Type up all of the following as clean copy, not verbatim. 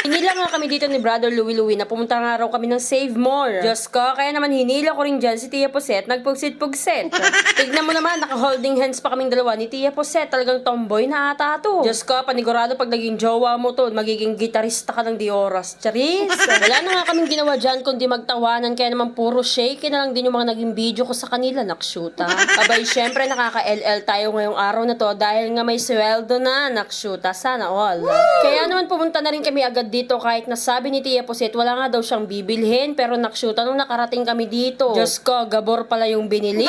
Hinila nga kami dito ni Brother Louie na pumunta nga raw kami ng Save More. Diyos ko, kaya naman hinila ko rin dyan si Tia Poset, nagpugsit-pugsit. Tignan mo naman, naka-holding hands pa kaming dalawa ni Tia Poset, talagang tomboy na ata to. Diyos ko, panigurado pag naging jowa mo to, magiging gitarista ka ng di oras. Charis! Wala na nga kaming ginawa dyan kundi magtawanan, kaya naman puro shake na lang din yung mga naging video ko sa kanila, nakshuta. Abay, syempre nakaka-LL tayo ngayong araw na to dahil nga may sweldo na, nakshuta. Sana all. Kaya naman pumunta na rin kami agad dito kahit nasabi ni Tia Poset wala nga daw siyang bibilhin, pero nakshuta nung nakarating kami dito. Diyos ko, gabor pala yung binili.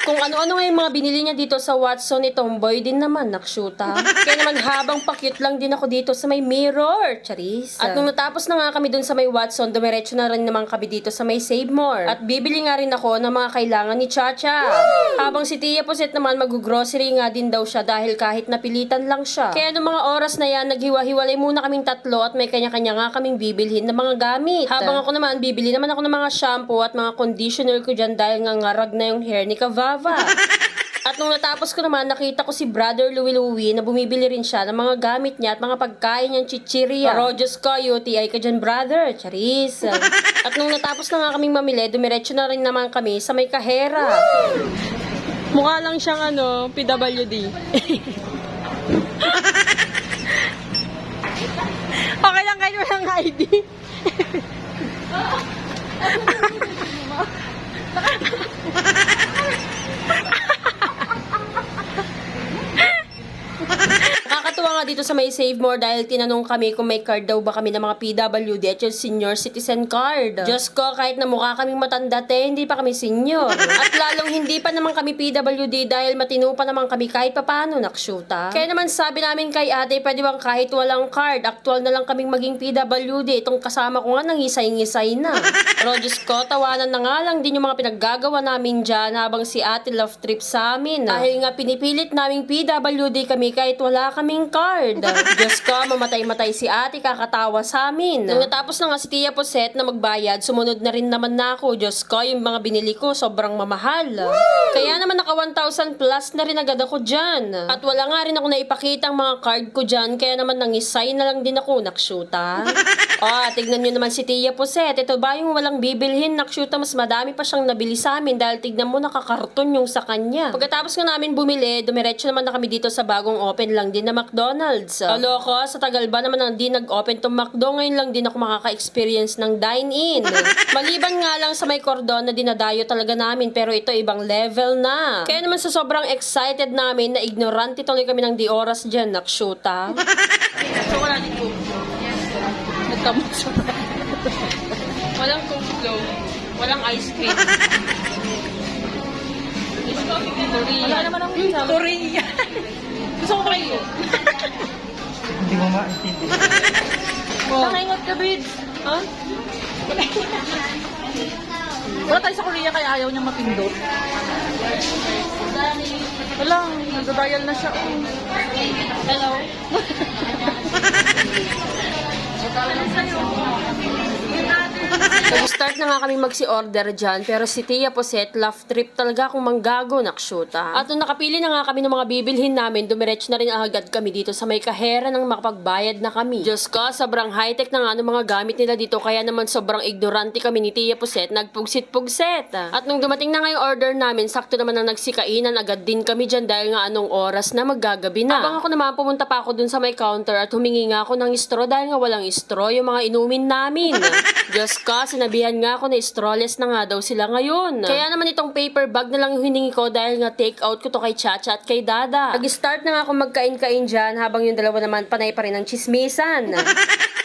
Kung ano-ano nga yung mga binili niya dito sa Watson, tomboy din naman, nakshuta. Kaya naman habang pa-cute lang din ako dito sa may mirror, charis. At nung natapos na nga kami dun sa may Watson, dumiretso na rin naman kami dito sa may Save More. At bibili nga rin ako ng mga kailangan ni Chacha. Habang si Tia Poset naman mag-grocery nga din daw siya dahil kahit napilitan lang siya. Kaya nung mga oras na yan, naghiwa-hiwalay muna kaming tatlo at may kanya-kanya nga kaming bibilhin ng mga gamit. Habang ako naman, bibili naman ako ng mga shampoo at mga conditioner ko dyan dahil nga ngarag na yung hair ni Kavava. At nung natapos ko naman, nakita ko si Brother Louie na bumibili rin siya ng mga gamit niya at mga pagkain niyang chichirya. Pero Diyos ko, UTI ka dyan, brother. Charis. At nung natapos na nga kaming mamili, dumiretso na rin naman kami sa may kahera. Mukha lang siyang PWD. Okay lang kayo ng ID. Nakakatuwa nga dito sa may Save More dahil tinanong kami kung may card daw ba kami ng mga PWD at yung senior citizen card. Diyos ko, kahit na mukha kaming matanda hindi pa kami senior. At lalong hindi pa naman kami PWD dahil matino pa naman kami kahit papano, nakshuta. Kaya naman sabi namin kay ate, pwede bang kahit walang card, actual na lang kaming maging PWD. Itong kasama ko nga nangisay-ngisay na. Pero Diyos ko, tawanan na nga lang din yung mga pinaggagawa namin dyan habang si ate love trip sa amin. Dahil nga pinipilit naming PWD kami kahit wala kaming card. Diyos ko, mamatay-matay si ate, kakatawa sa amin. Nung natapos na nga si Tia Poset na magbayad, sumunod na rin naman na ako. Diyos ko, yung mga binili ko sobrang mamahal. Kaya naman naka 1,000 plus na rin agad ako dyan. At wala nga rin ako naipakita ang mga card ko dyan, kaya naman nangisay na lang din ako, nakshuta. Tignan nyo naman si Tia Poset. Ito ba yung walang bibilhin, nakshuta, mas madami pa siyang nabili sa amin dahil tignan mo nakakarton yung sa kanya. Pagkatapos nga namin bumili, dumiretso naman na kami dito sa bagong open lang din na McDonald's. Aloko, sa tagal ba naman nang di nag-open tong McDo, ngayon lang din ako makaka-experience ng dine-in. Maliban nga lang sa may cordon na dinadayo talaga namin, pero ito ibang level na. Kaya naman sa sobrang excited namin na ignorante tuloy kami ng di oras dyan, nakshuta. So wala din coke flow. Yes. Nagkamot sa walang coke flow. Walang ice cream. Korea. Wala naman ang Korea. Gusto ko kayo. Hindi mo maintindihan. Nakaingot ka, Bids. Ha? Wala tayo sa Korea kaya ayaw niya mapindot. Wala, nagda-dial na siya. Hello? Nag-start na nga kami magsi-order dyan, pero si Tia Poset, love trip talaga kung manggago, nakshuta. At nung nakapili na nga kami ng mga bibilhin namin, dumiretso na rin agad kami dito sa may kahera nang makapagbayad na kami. Diyos ko, sobrang high-tech na nga ng mga gamit nila dito, kaya naman sobrang ignorante kami ni Tia Poset, nagpugsit-pugset. At nung dumating na nga yung order namin, sakto naman ang nagsikainan agad din kami dyan dahil nga anong oras na maggagabi na. Habang ako naman, pumunta pa ako dun sa may counter at humingi nga ako ng straw dahil nga walang straw yung mga inumin namin. Diyos ko, sinabihan nga ako na strawless na nga daw sila ngayon. Kaya naman itong paper bag na lang yung hiningi ko dahil nga take out ko to kay Chacha at kay Dada. Nag-start na nga ako magkain-kain dyan habang yung dalawa naman panay pa rin ang chismisan.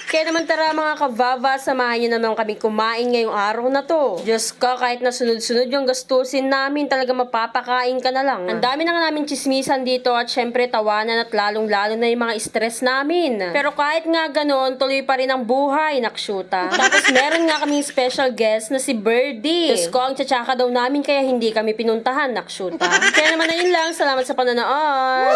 Kaya naman tara mga kavava, samahan niyo naman kami kumain ngayong araw na to. Diyos ko, kahit na sunod-sunod yung gastusin namin, talaga mapapakain ka na lang. Ang dami na nga namin chismisan dito at syempre tawanan at lalong-lalo na yung mga stress namin. Pero kahit nga ganoon, tuloy pa rin ang buhay, nakshuta. Tapos meron nga kaming special guest na si Birdie. Diyos ko, ang tsatsaka daw namin kaya hindi kami pinuntahan, nakshuta. Kaya naman na yun lang, salamat sa panonood.